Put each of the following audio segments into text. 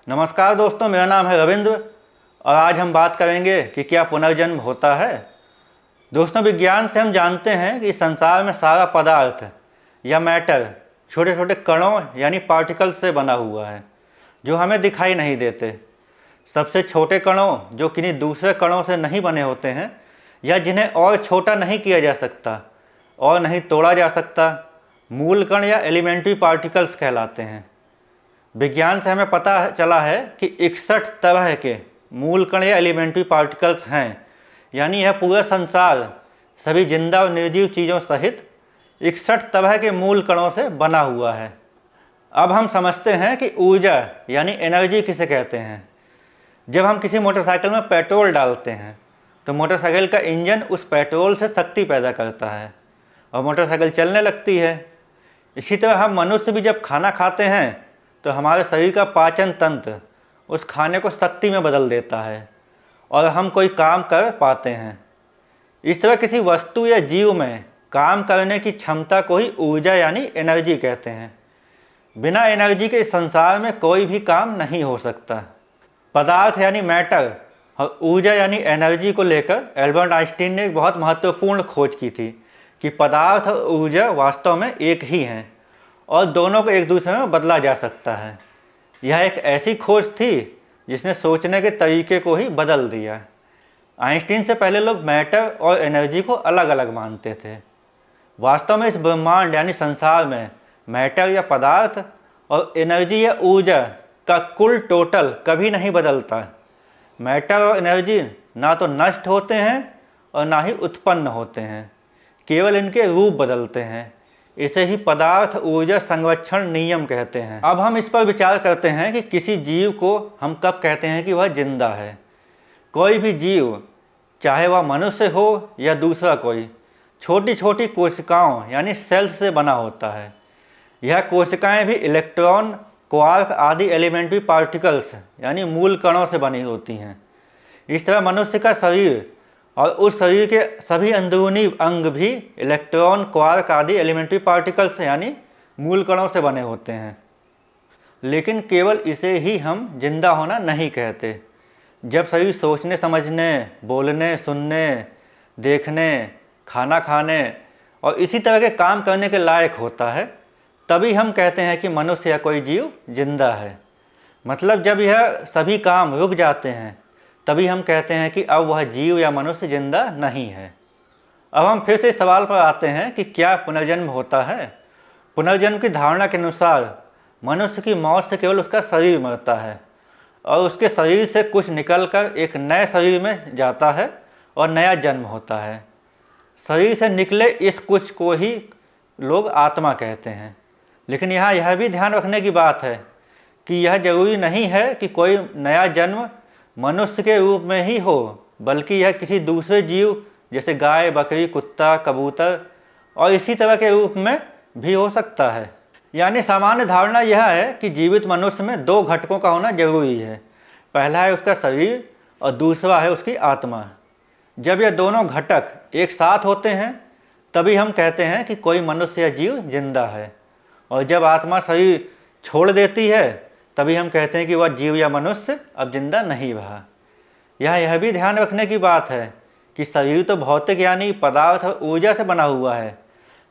नमस्कार दोस्तों, मेरा नाम है रविंद्र और आज हम बात करेंगे कि क्या पुनर्जन्म होता है। दोस्तों, विज्ञान से हम जानते हैं कि संसार में सारा पदार्थ या मैटर छोटे छोटे कणों यानी पार्टिकल्स से बना हुआ है जो हमें दिखाई नहीं देते। सबसे छोटे कणों जो किन्हीं दूसरे कणों से नहीं बने होते हैं या जिन्हें और छोटा नहीं किया जा सकता और नहीं तोड़ा जा सकता, मूल कण या एलिमेंट्री पार्टिकल्स कहलाते हैं। विज्ञान से हमें पता चला है कि 61 तरह के मूल कण या एलिमेंट्री पार्टिकल्स हैं, यानी यह पूरा संसार सभी जिंदा और निर्जीव चीज़ों सहित 61 तरह के मूल कणों से बना हुआ है। अब हम समझते हैं कि ऊर्जा यानी एनर्जी किसे कहते हैं। जब हम किसी मोटरसाइकिल में पेट्रोल डालते हैं तो मोटरसाइकिल का इंजन उस पेट्रोल से शक्ति पैदा करता है और मोटरसाइकिल चलने लगती है। इसी तरह हम मनुष्य भी जब खाना खाते हैं तो हमारे शरीर का पाचन तंत्र उस खाने को शक्ति में बदल देता है और हम कोई काम कर पाते हैं। इस तरह किसी वस्तु या जीव में काम करने की क्षमता को ही ऊर्जा यानी एनर्जी कहते हैं। बिना एनर्जी के इस संसार में कोई भी काम नहीं हो सकता। पदार्थ यानी मैटर और ऊर्जा यानी एनर्जी को लेकर एल्बर्ट आइंस्टीन ने एक बहुत महत्वपूर्ण खोज की थी कि पदार्थ और ऊर्जा वास्तव में एक ही हैं और दोनों को एक दूसरे में बदला जा सकता है। यह एक ऐसी खोज थी जिसने सोचने के तरीके को ही बदल दिया। आइंस्टीन से पहले लोग मैटर और एनर्जी को अलग अलग मानते थे। वास्तव में इस ब्रह्मांड यानी संसार में मैटर या पदार्थ और एनर्जी या ऊर्जा का कुल टोटल कभी नहीं बदलता। मैटर और एनर्जी ना तो नष्ट होते हैं और ना ही उत्पन्न होते हैं, केवल इनके रूप बदलते हैं। इसे ही पदार्थ ऊर्जा संरक्षण नियम कहते हैं। अब हम इस पर विचार करते हैं कि किसी जीव को हम कब कहते हैं कि वह जिंदा है। कोई भी जीव, चाहे वह मनुष्य हो या दूसरा कोई, छोटी छोटी कोशिकाओं यानी सेल्स से बना होता है। यह कोशिकाएं भी इलेक्ट्रॉन, क्वार्क आदि एलिमेंट्री पार्टिकल्स यानी मूल कणों से बनी होती हैं। इस तरह मनुष्य का शरीर और उस शरीर के सभी अंदरूनी अंग भी इलेक्ट्रॉन, क्वार्क आदि एलिमेंट्री पार्टिकल्स यानी मूल कणों से बने होते हैं। लेकिन केवल इसे ही हम जिंदा होना नहीं कहते। जब शरीर सोचने, समझने, बोलने, सुनने, देखने, खाना खाने और इसी तरह के काम करने के लायक होता है, तभी हम कहते हैं कि मनुष्य या कोई जीव जिंदा है। मतलब जब यह सभी काम रुक जाते हैं तभी हम कहते हैं कि अब वह जीव या मनुष्य जिंदा नहीं है। अब हम फिर से सवाल पर आते हैं कि क्या पुनर्जन्म होता है। पुनर्जन्म की धारणा के अनुसार मनुष्य की मौत से केवल उसका शरीर मरता है और उसके शरीर से कुछ निकलकर एक नए शरीर में जाता है और नया जन्म होता है। शरीर से निकले इस कुछ को ही लोग आत्मा कहते हैं। लेकिन यहाँ यह भी ध्यान रखने की बात है कि यह जरूरी नहीं है कि कोई नया जन्म मनुष्य के रूप में ही हो, बल्कि यह किसी दूसरे जीव जैसे गाय, बकरी, कुत्ता, कबूतर और इसी तरह के रूप में भी हो सकता है। यानी सामान्य धारणा यह है कि जीवित मनुष्य में दो घटकों का होना जरूरी है। पहला है उसका शरीर और दूसरा है उसकी आत्मा। जब यह दोनों घटक एक साथ होते हैं तभी हम कहते हैं कि कोई मनुष्य या जीव जिंदा है, और जब आत्मा शरीर छोड़ देती है तभी हम कहते हैं कि वह जीव या मनुष्य अब जिंदा नहीं रहा। यह भी ध्यान रखने की बात है कि शरीर तो भौतिक यानी पदार्थ और ऊर्जा से बना हुआ है,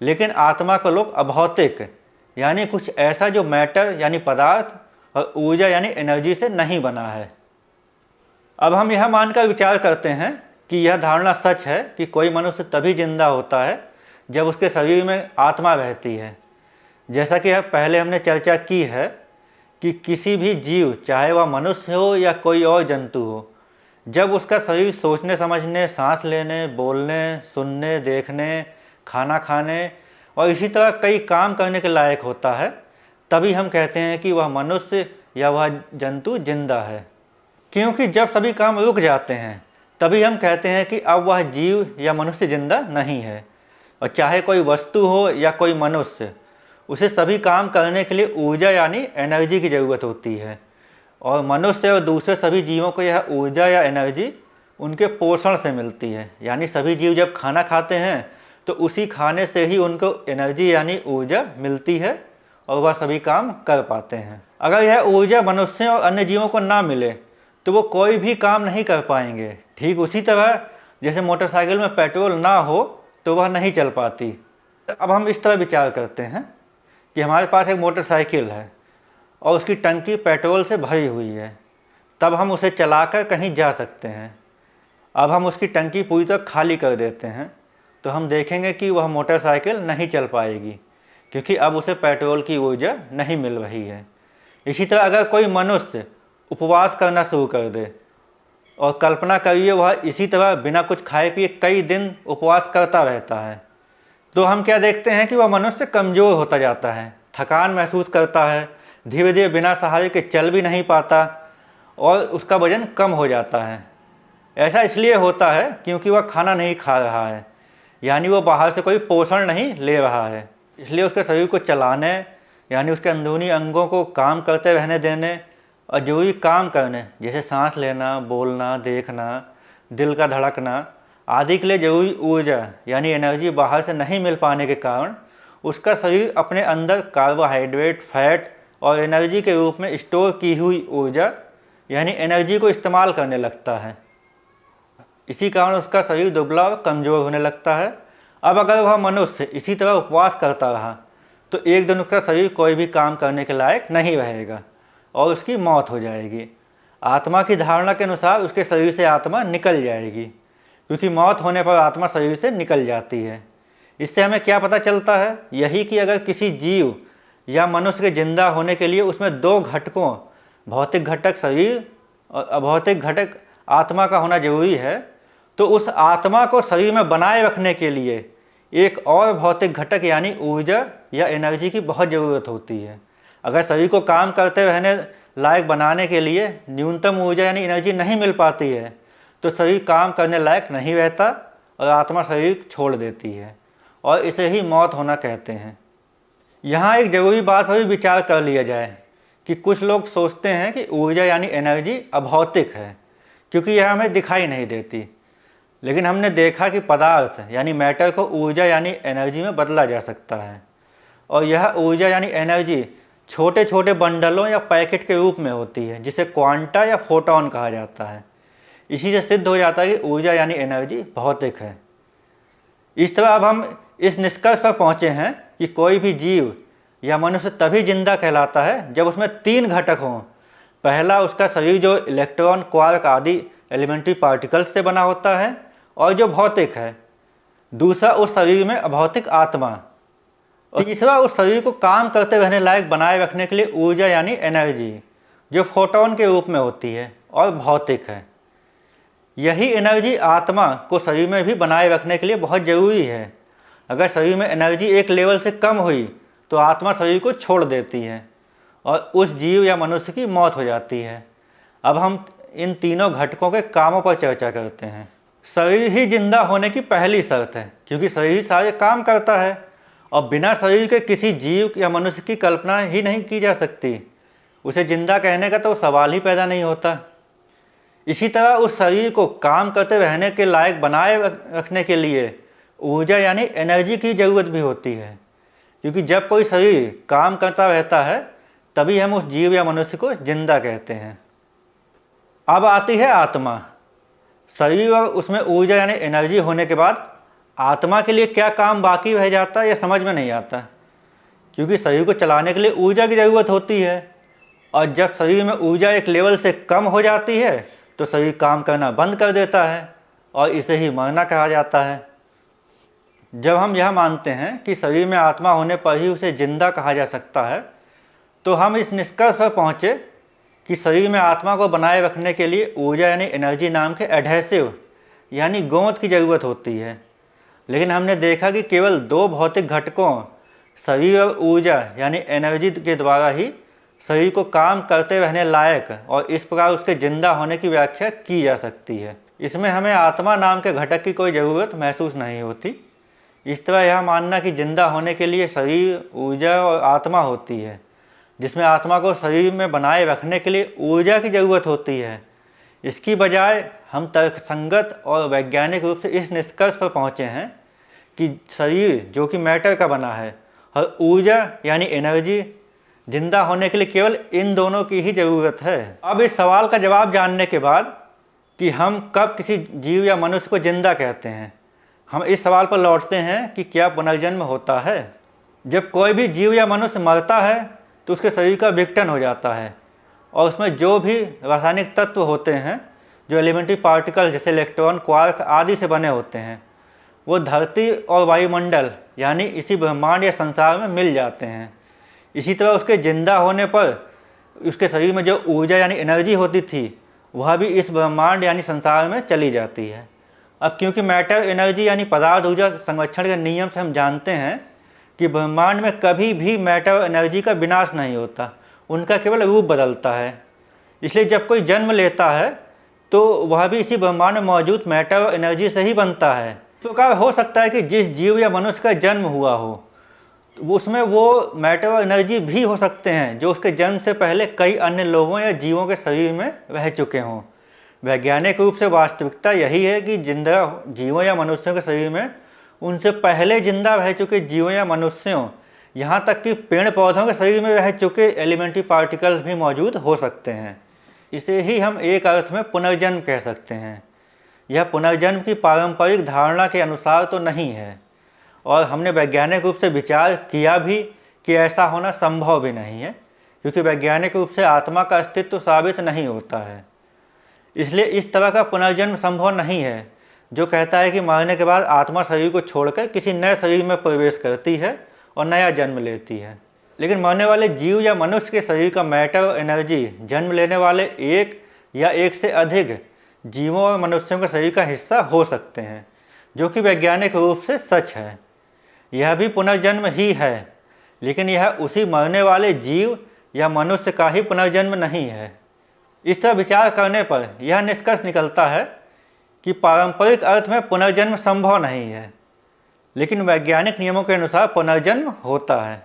लेकिन आत्मा को लोग अभौतिक यानी कुछ ऐसा जो मैटर यानी पदार्थ और ऊर्जा यानी एनर्जी से नहीं बना है। अब हम यह मानकर विचार करते हैं कि यह धारणा सच है कि कोई मनुष्य तभी जिंदा होता है जब उसके शरीर में आत्मा रहती है। जैसा कि पहले हमने चर्चा की है कि किसी भी जीव, चाहे वह मनुष्य हो या कोई और जंतु हो, जब उसका शरीर सोचने, समझने, सांस लेने, बोलने, सुनने, देखने, खाना खाने और इसी तरह कई काम करने के लायक होता है, तभी हम कहते हैं कि वह मनुष्य या वह जंतु जिंदा है। क्योंकि जब सभी काम रुक जाते हैं तभी हम कहते हैं कि अब वह जीव या मनुष्य जिंदा नहीं है। और चाहे कोई वस्तु हो या कोई मनुष्य, उसे सभी काम करने के लिए ऊर्जा यानी एनर्जी की ज़रूरत होती है, और मनुष्य और दूसरे सभी जीवों को यह ऊर्जा या एनर्जी उनके पोषण से मिलती है। यानी सभी जीव जब खाना खाते हैं तो उसी खाने से ही उनको एनर्जी यानी ऊर्जा मिलती है और वह सभी काम कर पाते हैं। अगर यह ऊर्जा मनुष्यों और अन्य जीवों को ना मिले तो वो कोई भी काम नहीं कर पाएंगे। ठीक उसी तरह जैसे मोटरसाइकिल में पेट्रोल ना हो तो वह नहीं चल पाती। अब हम इस तरह विचार करते हैं कि हमारे पास एक मोटरसाइकिल है और उसकी टंकी पेट्रोल से भरी हुई है, तब हम उसे चलाकर कहीं जा सकते हैं। अब हम उसकी टंकी पूरी तरह खाली कर देते हैं तो हम देखेंगे कि वह मोटरसाइकिल नहीं चल पाएगी, क्योंकि अब उसे पेट्रोल की ऊर्जा नहीं मिल रही है। इसी तरह अगर कोई मनुष्य उपवास करना शुरू कर दे, और कल्पना करिए वह इसी तरह बिना कुछ खाए पिए कई दिन उपवास करता रहता है, तो हम क्या देखते हैं कि वह मनुष्य कमज़ोर होता जाता है, थकान महसूस करता है, धीरे धीरे बिना सहारे के चल भी नहीं पाता और उसका वजन कम हो जाता है। ऐसा इसलिए होता है क्योंकि वह खाना नहीं खा रहा है, यानी वो बाहर से कोई पोषण नहीं ले रहा है। इसलिए उसके शरीर को चलाने, यानी उसके अंदरूनी अंगों को काम करते रहने देने और जरूरी काम करने जैसे सांस लेना, बोलना, देखना, दिल का धड़कना आदि के लिए जरूरी ऊर्जा यानी एनर्जी बाहर से नहीं मिल पाने के कारण उसका शरीर अपने अंदर कार्बोहाइड्रेट, फैट और एनर्जी के रूप में स्टोर की हुई ऊर्जा यानी एनर्जी को इस्तेमाल करने लगता है। इसी कारण उसका शरीर दुबला और कमज़ोर होने लगता है। अब अगर वह मनुष्य इसी तरह उपवास करता रहा तो एक दिन उसका शरीर कोई भी काम करने के लायक नहीं रहेगा और उसकी मौत हो जाएगी। आत्मा की धारणा के अनुसार उसके शरीर से आत्मा निकल जाएगी, क्योंकि मौत होने पर आत्मा शरीर से निकल जाती है। इससे हमें क्या पता चलता है? यही कि अगर किसी जीव या मनुष्य के जिंदा होने के लिए उसमें दो घटकों, भौतिक घटक शरीर और अभौतिक घटक आत्मा का होना जरूरी है, तो उस आत्मा को शरीर में बनाए रखने के लिए एक और भौतिक घटक यानी ऊर्जा या एनर्जी की बहुत ज़रूरत होती है। अगर शरीर को काम करते रहने लायक बनाने के लिए न्यूनतम ऊर्जा यानी एनर्जी नहीं मिल पाती है तो शरीर काम करने लायक नहीं रहता और आत्मा शरीर छोड़ देती है, और इसे ही मौत होना कहते हैं। यहाँ एक ज़रूरी बात पर भी विचार कर लिया जाए कि कुछ लोग सोचते हैं कि ऊर्जा यानी एनर्जी अभौतिक है क्योंकि यह हमें दिखाई नहीं देती, लेकिन हमने देखा कि पदार्थ यानी मैटर को ऊर्जा यानी एनर्जी में बदला जा सकता है, और यह ऊर्जा यानी एनर्जी छोटे छोटे बंडलों या पैकेट के रूप में होती है जिसे क्वांटा या फोटोन कहा जाता है। इसी से सिद्ध हो जाता है कि ऊर्जा यानी एनर्जी भौतिक है। इस तरह अब हम इस निष्कर्ष पर पहुँचे हैं कि कोई भी जीव या मनुष्य तभी जिंदा कहलाता है जब उसमें तीन घटक हों। पहला, उसका शरीर जो इलेक्ट्रॉन, क्वार्क आदि एलिमेंट्री पार्टिकल्स से बना होता है और जो भौतिक है। दूसरा, उस शरीर में अभौतिक आत्मा। और तीसरा, उस शरीर को काम करते रहने लायक बनाए रखने के लिए ऊर्जा यानी एनर्जी जो फोटोन के रूप में होती है और भौतिक है। यही एनर्जी आत्मा को शरीर में भी बनाए रखने के लिए बहुत ज़रूरी है। अगर शरीर में एनर्जी एक लेवल से कम हुई तो आत्मा शरीर को छोड़ देती है और उस जीव या मनुष्य की मौत हो जाती है। अब हम इन तीनों घटकों के कामों पर चर्चा करते हैं। शरीर ही जिंदा होने की पहली शर्त है, क्योंकि शरीर ही सारे काम करता है और बिना शरीर के किसी जीव या मनुष्य की कल्पना ही नहीं की जा सकती। उसे जिंदा कहने का तो सवाल ही पैदा नहीं होता। इसी तरह उस शरीर को काम करते रहने के लायक बनाए रखने के लिए ऊर्जा यानी एनर्जी की ज़रूरत भी होती है, क्योंकि जब कोई शरीर काम करता रहता है तभी हम उस जीव या मनुष्य को जिंदा कहते हैं। अब आती है आत्मा। शरीर और उसमें ऊर्जा यानी एनर्जी होने के बाद आत्मा के लिए क्या काम बाकी रह जाता है यह समझ में नहीं आता, क्योंकि शरीर को चलाने के लिए ऊर्जा की ज़रूरत होती है, और जब शरीर में ऊर्जा एक लेवल से कम हो जाती है तो शरीर काम करना बंद कर देता है और इसे ही मरना कहा जाता है। जब हम यह मानते हैं कि शरीर में आत्मा होने पर ही उसे जिंदा कहा जा सकता है, तो हम इस निष्कर्ष पर पहुँचे कि शरीर में आत्मा को बनाए रखने के लिए ऊर्जा यानी एनर्जी नाम के एडहेसिव यानी गोंद की ज़रूरत होती है। लेकिन हमने देखा कि केवल दो भौतिक घटकों शरीर और ऊर्जा यानी एनर्जी के द्वारा ही शरीर को काम करते रहने लायक और इस प्रकार उसके जिंदा होने की व्याख्या की जा सकती है। इसमें हमें आत्मा नाम के घटक की कोई ज़रूरत महसूस नहीं होती। इस तरह यह मानना कि जिंदा होने के लिए शरीर, ऊर्जा और आत्मा होती है, जिसमें आत्मा को शरीर में बनाए रखने के लिए ऊर्जा की ज़रूरत होती है, इसकी बजाय हम तर्कसंगत और वैज्ञानिक रूप से इस निष्कर्ष पर पहुँचे हैं कि शरीर जो कि मैटर का बना है और ऊर्जा यानी एनर्जी जिंदा होने के लिए केवल इन दोनों की ही ज़रूरत है। अब इस सवाल का जवाब जानने के बाद कि हम कब किसी जीव या मनुष्य को जिंदा कहते हैं, हम इस सवाल पर लौटते हैं कि क्या पुनर्जन्म होता है। जब कोई भी जीव या मनुष्य मरता है तो उसके शरीर का विघटन हो जाता है और उसमें जो भी रासायनिक तत्व होते हैं जो एलिमेंट्री पार्टिकल जैसे इलेक्ट्रॉन, क्वार्क आदि से बने होते हैं, वो धरती और वायुमंडल यानी इसी ब्रह्मांड या संसार में मिल जाते हैं। इसी तरह उसके जिंदा होने पर उसके शरीर में जो ऊर्जा यानी एनर्जी होती थी वह भी इस ब्रह्मांड यानी संसार में चली जाती है। अब क्योंकि मैटर एनर्जी यानी पदार्थ ऊर्जा संरक्षण के नियम से हम जानते हैं कि ब्रह्मांड में कभी भी मैटर एनर्जी का विनाश नहीं होता, उनका केवल रूप बदलता है। इसलिए जब कोई जन्म लेता है तो वह भी इसी ब्रह्मांड में मौजूद मैटर और एनर्जी से ही बनता है। इस प्रकार हो सकता है कि जिस जीव या मनुष्य का जन्म हुआ हो उसमें वो मैटर और एनर्जी भी हो सकते हैं जो उसके जन्म से पहले कई अन्य लोगों या जीवों के शरीर में रह चुके हों। वैज्ञानिक रूप से वास्तविकता यही है कि जिंदा जीवों या मनुष्यों के शरीर में उनसे पहले जिंदा रह चुके जीवों या मनुष्यों, यहाँ तक कि पेड़ पौधों के शरीर में रह चुके एलिमेंट्री पार्टिकल्स भी मौजूद हो सकते हैं। इसे ही हम एक अर्थ में पुनर्जन्म कह सकते हैं। यह पुनर्जन्म की पारंपरिक धारणा के अनुसार तो नहीं है और हमने वैज्ञानिक रूप से विचार किया भी कि ऐसा होना संभव भी नहीं है, क्योंकि वैज्ञानिक रूप से आत्मा का अस्तित्व साबित नहीं होता है। इसलिए इस तरह का पुनर्जन्म संभव नहीं है जो कहता है कि मरने के बाद आत्मा शरीर को छोड़कर किसी नए शरीर में प्रवेश करती है और नया जन्म लेती है। लेकिन मरने वाले जीव या मनुष्य के शरीर का मैटर और एनर्जी जन्म लेने वाले एक या एक से अधिक जीवों और मनुष्यों के शरीर का हिस्सा हो सकते हैं, जो कि वैज्ञानिक रूप से सच है। यह भी पुनर्जन्म ही है, लेकिन यह उसी मरने वाले जीव या मनुष्य का ही पुनर्जन्म नहीं है। इस तरह विचार करने पर यह निष्कर्ष निकलता है कि पारंपरिक अर्थ में पुनर्जन्म संभव नहीं है, लेकिन वैज्ञानिक नियमों के अनुसार पुनर्जन्म होता है।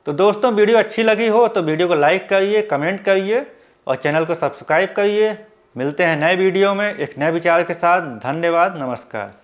तो दोस्तों, वीडियो अच्छी लगी हो तो वीडियो को लाइक करिए, कमेंट करिए और चैनल को सब्सक्राइब करिए। मिलते हैं नए वीडियो में एक नए विचार के साथ। धन्यवाद, नमस्कार।